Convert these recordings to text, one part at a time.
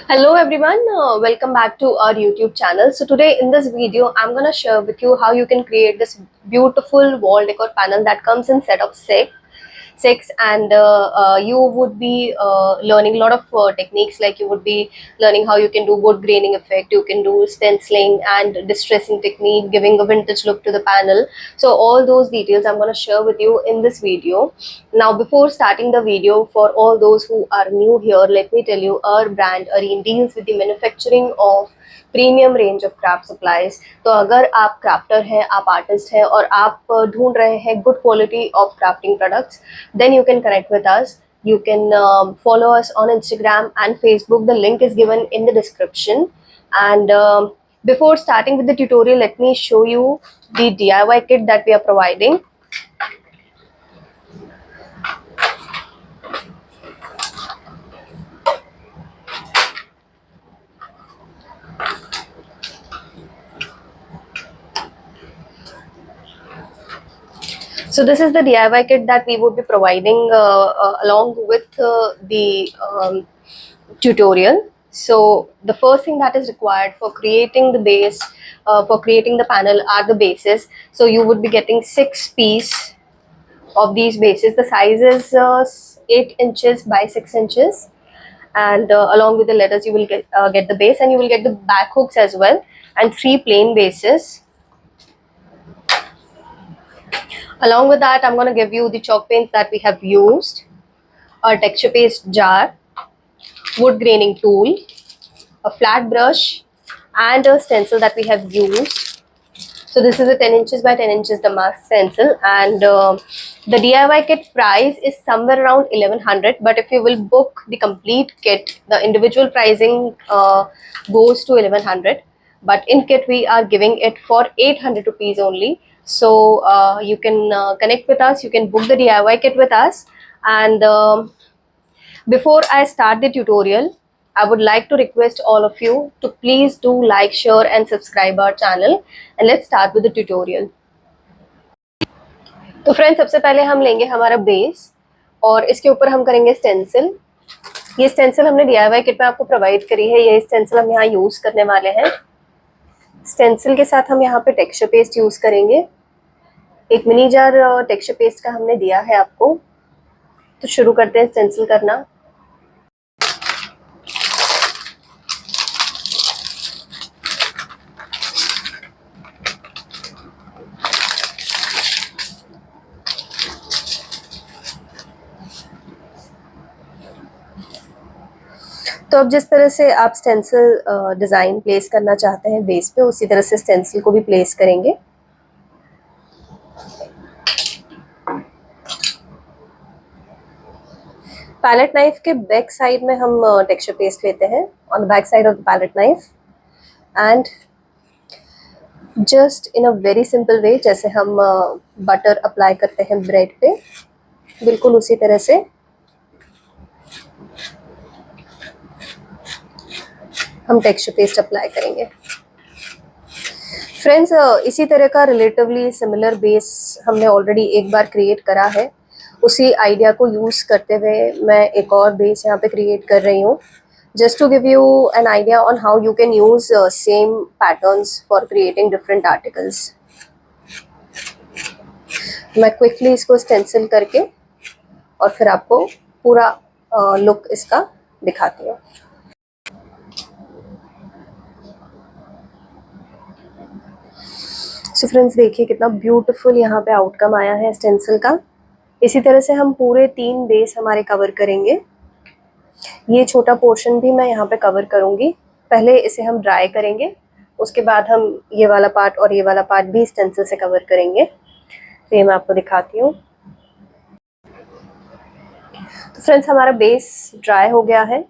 Hello everyone, welcome back to our YouTube channel. So today in this video, I'm gonna share with you how you can create this beautiful wall decor panel that comes in set of six, and you would be learning a lot of techniques. Like you would be learning how you can do wood graining effect, you can do stenciling and distressing technique, giving a vintage look to the panel. So all those details I'm going to share with you in this video. Now before starting the video, for all those who are new here, let me tell you, our brand Areen deals with the manufacturing of premium range of craft supplies. तो अगर आप crafter हैं, आप artist हैं और आप ढूंढ रहे हैं good quality of crafting products, then you can connect with us. You can follow us on Instagram and Facebook. The link is given in the description. And before starting with the tutorial, let me show you the DIY kit that we are providing. So this is the DIY kit that we would be providing along with the tutorial. So the first thing that is required for creating the base, for creating the panel, are the bases. So you would be getting 6 pieces of these bases. The size is 8 inches by 6 inches, and along with the letters you will get the base, and you will get the back hooks as well, and 3 plain bases. Along with that, I'm going to give you the chalk paints that we have used, a texture paste jar, wood graining tool, a flat brush, and a stencil that we have used. So this is a 10 inches by 10 inches the mask stencil, and the DIY kit price is somewhere around 1100, but if you will book the complete kit, the individual pricing goes to 1100, but in kit we are giving it for 800 rupees only. So you can connect with us, you can book the DIY kit with us. And before I start the tutorial, I would like to request all of you to please do like, share and subscribe our channel, and let's start with the tutorial. तो friends, सबसे पहले हम लेंगे हमारा base और इसके ऊपर हम करेंगे स्टेंसिल. ये स्टेंसिल हमने DIY किट में आपको प्रोवाइड करी है. ये स्टेंसिल हम यहाँ यूज करने वाले हैं. स्टेंसिल के साथ हम यहाँ पे टेक्सचर पेस्ट यूज करेंगे. एक मिनी जार टेक्सचर पेस्ट का हमने दिया है आपको. तो शुरू करते हैं स्टेंसिल करना. तो अब जिस तरह से आप स्टेंसिल डिज़ाइन प्लेस करना चाहते हैं बेस पे, उसी तरह से स्टेंसिल को भी प्लेस करेंगे. पैलेट नाइफ के बैक साइड में हम टेक्सचर पेस्ट लेते हैं, on the back side of the palette knife, and just in a very simple way, जैसे हम बटर अप्लाई करते हैं ब्रेड पे, बिल्कुल उसी तरह से हम टेक्सचर पेस्ट अप्लाई करेंगे. फ्रेंड्स, इसी तरह का रिलेटिवली सिमिलर बेस हमने ऑलरेडी एक बार क्रिएट करा है. उसी आइडिया को यूज़ करते हुए मैं एक और बेस यहाँ पे क्रिएट कर रही हूँ, just to give you an idea on how you can use same patterns for creating different articles. मैं क्विकली इसको स्टेंसिल करके और फिर आपको पूरा लुक इसका दिखाती हूँ. सो फ्रेंड्स, देखिए कितना ब्यूटीफुल यहाँ पे आउटकम आया है स्टेंसिल का. इसी तरह से हम पूरे 3 बेस हमारे कवर करेंगे. ये छोटा पोर्शन भी मैं यहाँ पे कवर करूँगी. पहले इसे हम ड्राई करेंगे, उसके बाद हम ये वाला पार्ट और ये वाला पार्ट भी स्टेंसिल से कवर करेंगे. तो ये मैं आपको दिखाती हूँ. तो फ्रेंड्स, हमारा बेस ड्राई हो गया है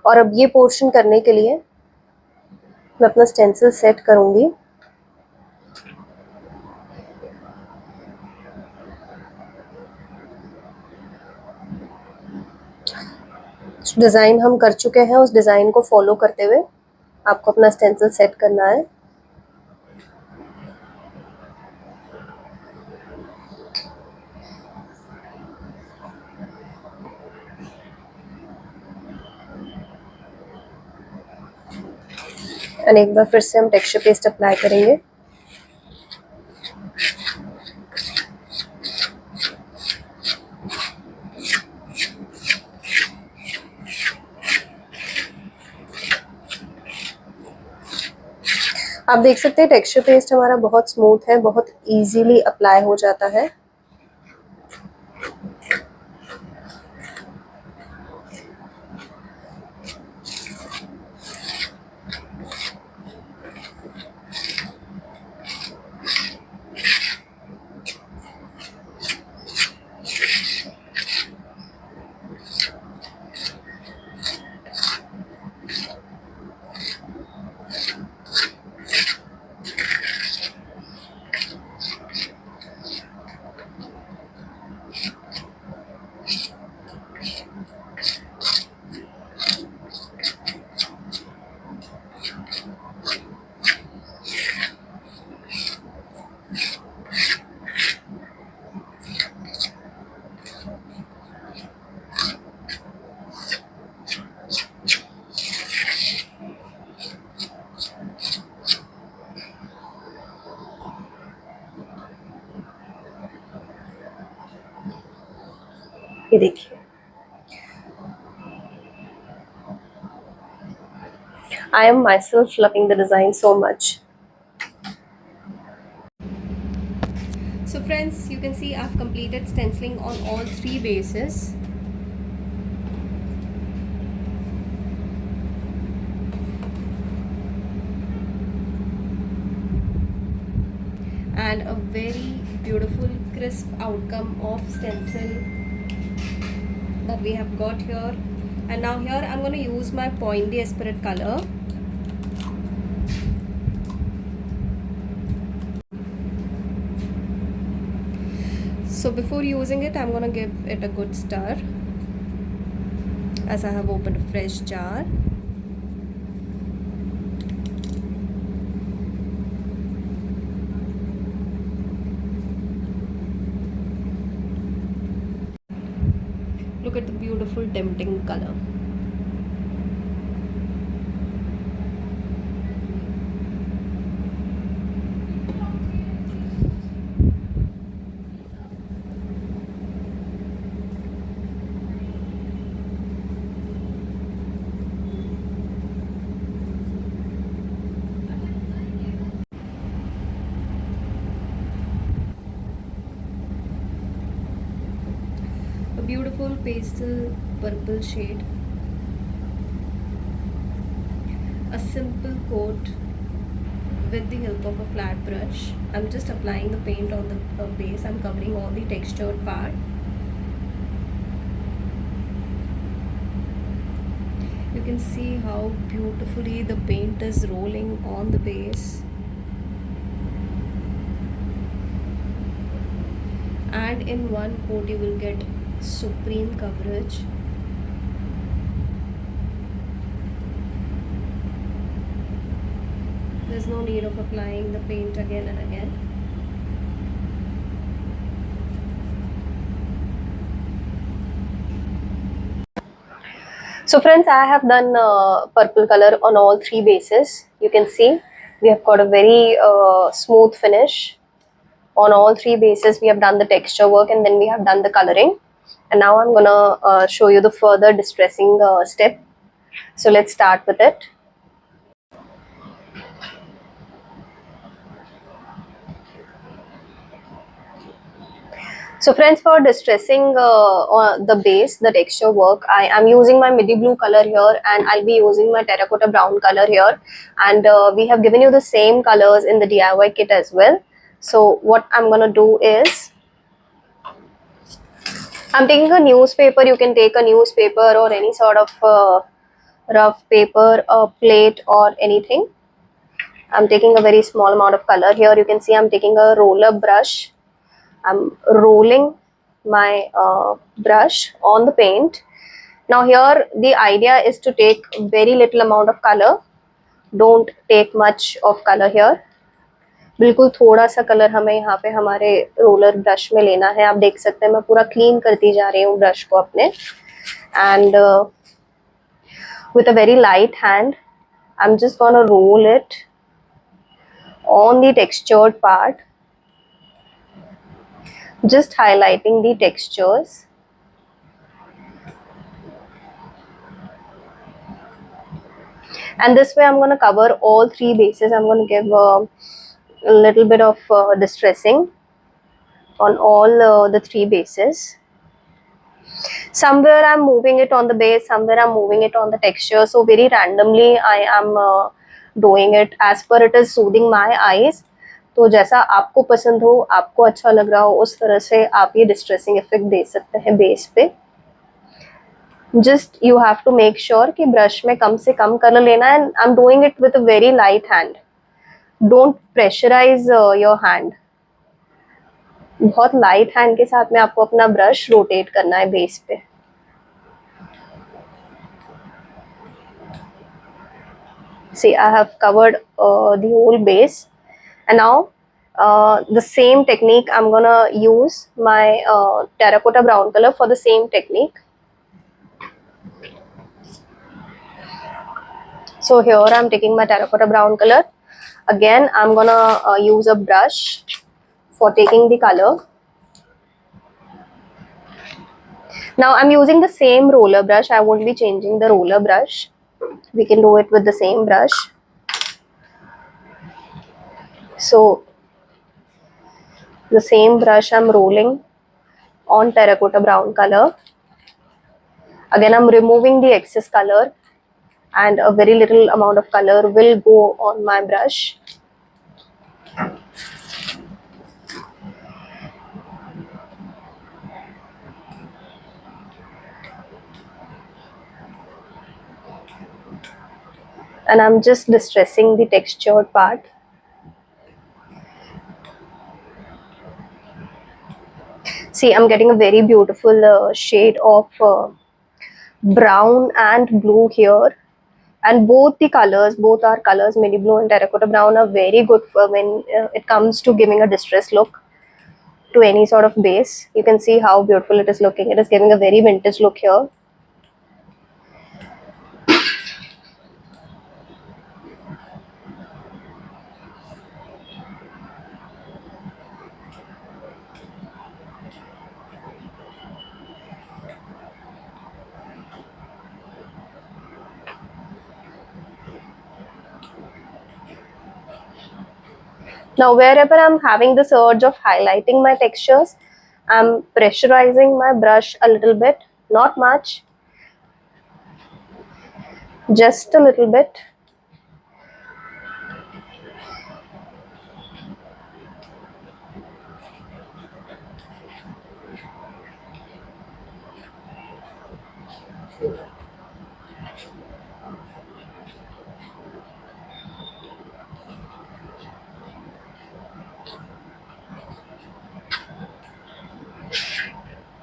और अब ये पोर्शन करने के लिए मैं अपना स्टेंसिल सेट करूँगी. डिज़ाइन हम कर चुके हैं, उस डिज़ाइन को फॉलो करते हुए आपको अपना स्टेंसिल सेट करना है. एंड एक बार फिर से हम टेक्सचर पेस्ट अप्लाई करेंगे। आप देख सकते हैं टेक्सचर पेस्ट हमारा बहुत स्मूथ है, बहुत इजीली अप्लाई हो जाता है। ये देखिए, I am myself loving the design so much. So friends, you can see I've completed stenciling on all 3 bases. And a very beautiful crisp outcome of stencil that we have got here. And now here I'm going to use my Pointy Esprit color. So before using it, I'm going to give it a good stir, as I have opened a fresh jar. Look at the beautiful tempting color. A beautiful pastel purple shade. A simple coat with the help of a flat brush. I'm just applying the paint on the base. I'm covering all the textured part. You can see how beautifully the paint is rolling on the base. And in one coat you will get supreme coverage. There's no need of applying the paint again and again. So friends, I have done purple color on all 3 bases. You can see we have got a very smooth finish. On all 3 bases we have done the texture work, and then we have done the coloring. And now I'm gonna show you the further distressing step. So let's start with it. So friends, for distressing the base, the texture work, I am using my midi blue color here, and I'll be using my terracotta brown color here. And we have given you the same colors in the DIY kit as well. So what I'm gonna do is, I'm taking a newspaper. You can take a newspaper or any sort of rough paper, a plate or anything. I'm taking a very small amount of color here. You can see I'm taking a roller brush. I'm rolling my brush on the paint. Now here the idea is to take very little amount of color. Don't take much of color here. बिल्कुल थोड़ा सा colour हमें यहाँ पे हमारे roller brush में लेना है। आप देख सकते हैं मैं पूरा क्लीन करती जा रही हूँ ब्रश को अपने, and with a very light hand I'm just gonna roll it on the textured part, just highlighting the textures. And this way I'm going to cover all three bases. I'm going to give a little bit of distressing on all the three bases. Somewhere I'm moving it on the base, somewhere I'm moving it on the texture. So very randomly I am doing it as per it is soothing my eyes. तो जैसा आपको पसंद हो, आपको अच्छा लग रहा हो, उस तरह से आप ये डिस्ट्रेसिंग इफेक्ट दे सकते हैं बेस पे. Just you have to make sure कि ब्रश में कम से कम कलर लेना है. I'm doing it with a very light hand. Don't pressurize your hand. बहुत लाइट हैंड के साथ में आपको अपना ब्रश रोटेट करना है बेस पे. See, I have covered the whole base, and now the same technique I'm gonna use my terracotta brown color for the same technique. So here I'm taking my terracotta brown color. Again, I'm gonna use a brush for taking the color. Now I'm using the same roller brush. I won't be changing the roller brush. We can do it with the same brush. So the same brush I'm rolling on terracotta brown color. Again, I'm removing the excess color, and a very little amount of color will go on my brush. And I'm just distressing the textured part. See, I'm getting a very beautiful shade of brown and blue here. And both the colors, both our colors, midi blue and terracotta brown, are very good for when it comes to giving a distressed look to any sort of base. You can see how beautiful it is looking. It is giving a very vintage look here. Now, wherever I'm having this urge of highlighting my textures, I'm pressurizing my brush a little bit, not much, just a little bit.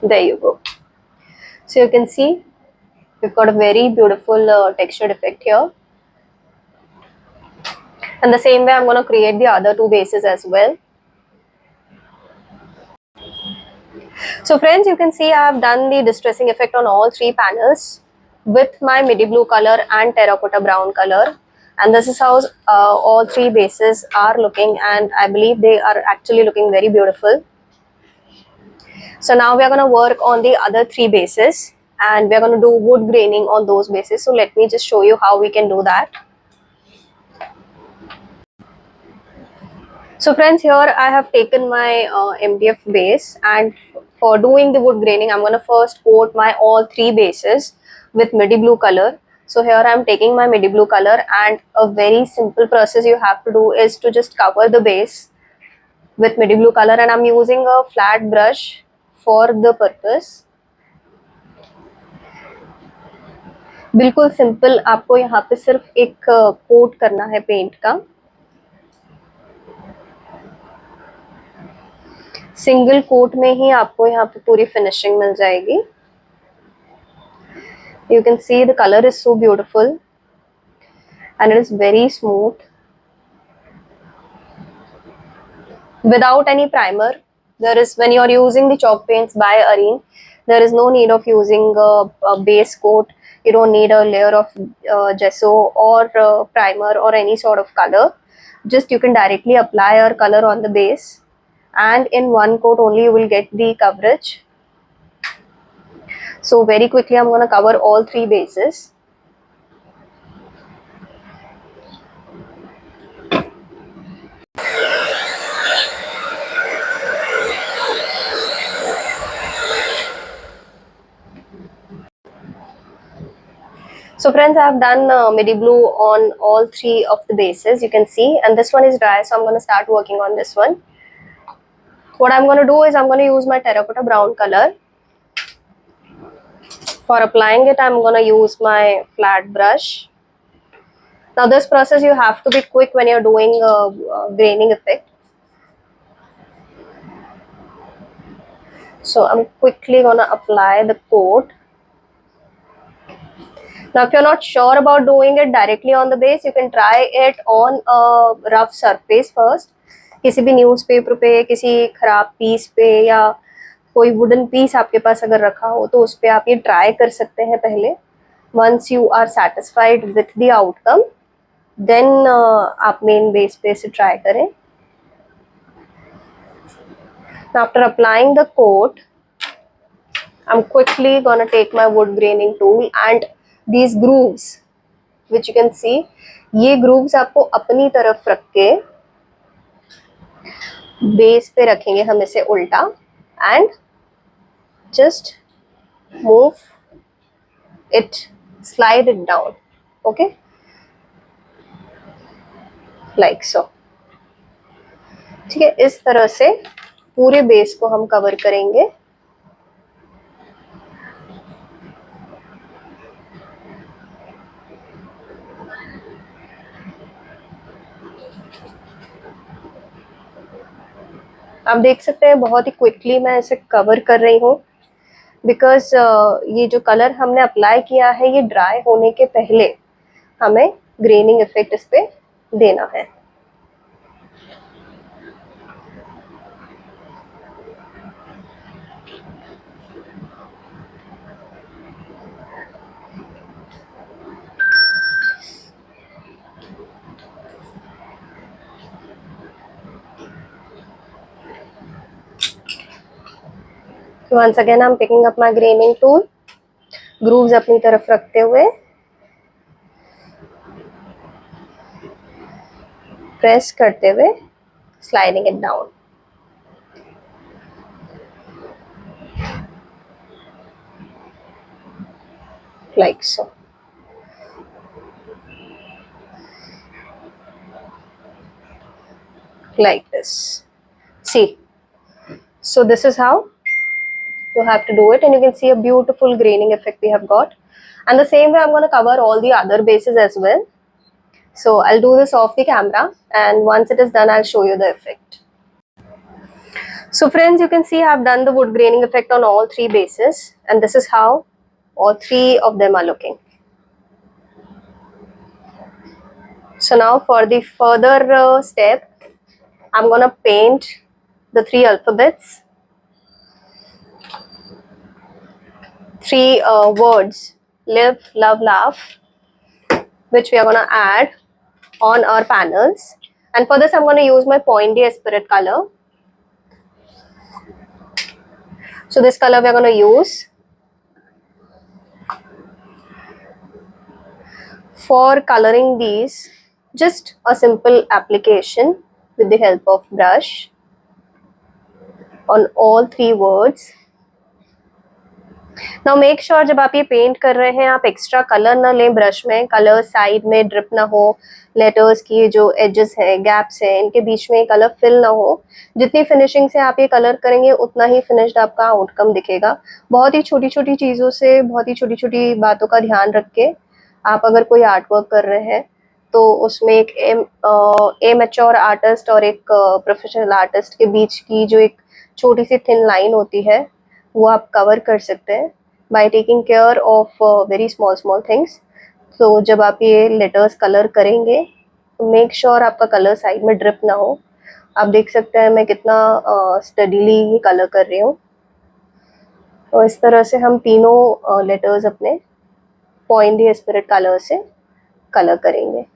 There you go. So you can see we've got a very beautiful textured effect here. And the same way I'm going to create the other two bases as well. So friends, you can see I have done the distressing effect on all three panels with my midi blue color and terracotta brown color. And this is how all three bases are looking, and I believe they are actually looking very beautiful. So now we are going to work on the other three bases, and we are going to do wood graining on those bases. So let me just show you how we can do that. So friends, here I have taken my MDF base, and for doing the wood graining, I'm going to first coat my all three bases with midi blue color. So here I'm taking my midi blue color, and a very simple process you have to do is to just cover the base with midi blue color, and I'm using a flat brush for the purpose. बिल्कुल simple, आपको यहाँ पे सिर्फ एक coat करना है paint का. Single quote में ही आपको यहाँ पे पूरी फिनिशिंग मिल जाएगी. You can see the color is so beautiful and it is very smooth. Without any primer, there is, when you are using the chalk paints by Arene, there is no need of using a base coat. You don't need a layer of gesso or primer or any sort of color. Just you can directly apply your color on the base, and in one coat only you will get the coverage. So very quickly I'm going to cover all three bases. So friends, I have done midi blue on all three of the bases, you can see, and this one is dry, so I'm going to start working on this one. What I'm going to do is I'm going to use my terracotta brown color. For applying it, I'm going to use my flat brush. Now this process you have to be quick when you're doing graining effect. So I'm quickly going to apply the coat. Now if you're not sure about doing it directly on the base, you can try it on a rough surface first. किसी भी newspaper पे, किसी खराब piece पे, या कोई wooden piece आपके पास अगर रखा हो तो उस पे आप ये ट्राई कर सकते हैं पहले. Once you are satisfied with the outcome, then आप मेन बेस पे से ट्राई करें. After applying the coat, I'm quickly gonna take my wood graining tool and these grooves which you can see, ये grooves आपको अपनी तरफ रख के बेस पे रखेंगे हम इसे उल्टा, and just move it, slide it down, okay, like so. ठीक है, इस तरह से पूरे बेस को हम कवर करेंगे. आप देख सकते हैं बहुत ही क्विकली मैं इसे कवर कर रही हूँ, बिकॉज ये जो कलर हमने अप्लाई किया है ये ड्राई होने के पहले हमें ग्रेनिंग इफेक्ट इस पे देना है. Once again I'm picking up my graining tool, grooves अपनी तरफ रखते हुए प्रेस करते हुए sliding it down. Like so. Like this. See. So this is how you have to do it, and you can see a beautiful graining effect we have got. And the same way I'm going to cover all the other bases as well. So I'll do this off the camera, and once it is done I'll show you the effect. So friends, you can see I've done the wood graining effect on all three bases, and this is how all three of them are looking. So now for the further step, I'm gonna paint the three alphabets, three words, live, love, laugh, which we are gonna add on our panels. And for this I'm gonna use my Pointy Esprit color. So this color we are gonna use. For coloring these, just a simple application with the help of brush on all three words. Now make sure जब आप ये paint कर रहे हैं आप extra colour ना लें brush में, कलर साइड में ड्रिप ना हो, लेटर्स की जो एजेस हैं, गैप्स हैं, इनके बीच में कलर फिल ना हो. जितनी फिनिशिंग से आप ये कलर करेंगे उतना ही फिनिश्ड आपका आउटकम दिखेगा. बहुत ही छोटी छोटी चीज़ों से, बहुत ही छोटी छोटी बातों का ध्यान रख के आप अगर कोई आर्ट वर्क कर रहे हैं तो उसमें एक एमेच्योर आर्टिस्ट और एक प्रोफेशनल आर्टिस्ट के बीच की जो एक छोटी सी थिन लाइन होती है वो आप कवर कर सकते हैं by taking care of very small things. तो जब आप ये लेटर्स कलर करेंगे तो मेक श्योर आपका कलर साइड में ड्रिप ना हो. आप देख सकते हैं मैं कितना स्टडीली ये कलर कर रही हूँ. तो इस तरह से हम तीनों लेटर्स अपने पॉइंट दी स्पिरिट कलर से कलर करेंगे।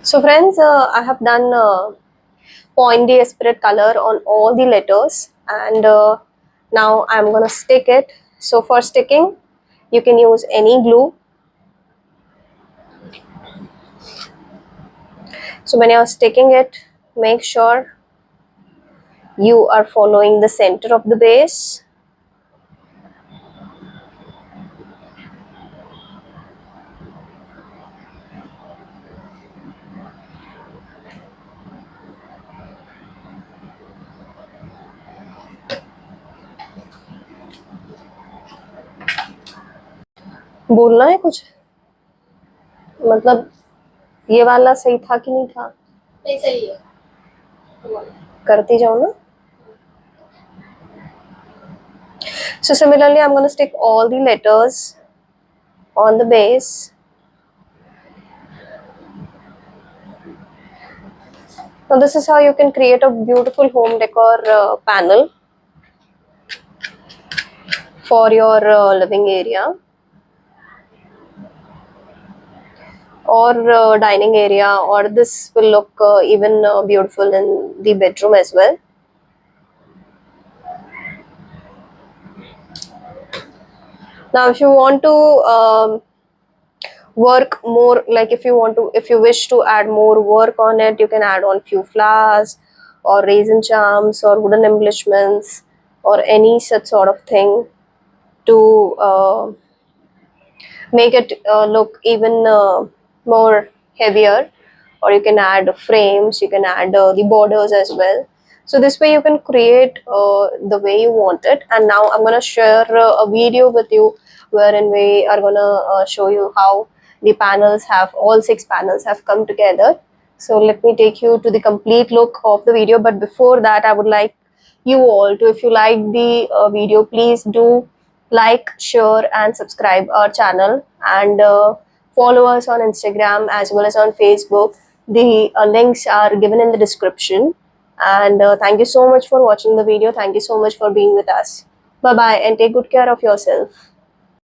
So friends, I have done point the spirit color on all the letters, and now I'm gonna stick it. So for sticking, you can use any glue. So when you're sticking it, make sure you are following the center of the base. बोलना है कुछ, मतलब ये वाला सही था कि नहीं था? नहीं सही है, करती जाओ ना। So similarly, I'm going to stick all the letters on the base. Now this is how you can create a beautiful home decor panel for your living area or dining area, or this will look even beautiful in the bedroom as well. Now if you want to work more, like if you wish to add more work on it, you can add on few flowers or raisin charms or wooden embellishments or any such sort of thing to make it look even more heavier. Or you can add frames, you can add the borders as well. So this way you can create the way you want it. And now I'm going to share a video with you wherein we are going to show you how the panels have, all 6 panels have come together. So let me take you to the complete look of the video, but before that I would like you all to, if you like the video, please do like, share and subscribe our channel, and follow us on Instagram as well as on Facebook. The links are given in the description. And thank you so much for watching the video. Thank you so much for being with us. Bye bye, and take good care of yourself.